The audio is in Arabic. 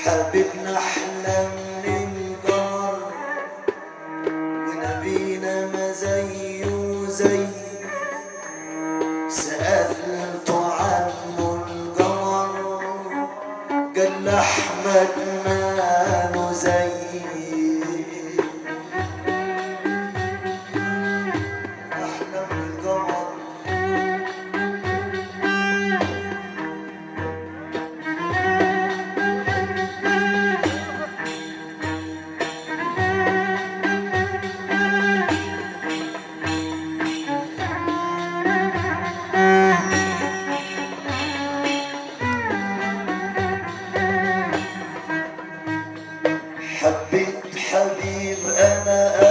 حبيبنا احلى من القمر ونبينا ما زيه زي سألت عنه القمر قال احمد ماله زي احلى من القمر. حبيت حبيب انا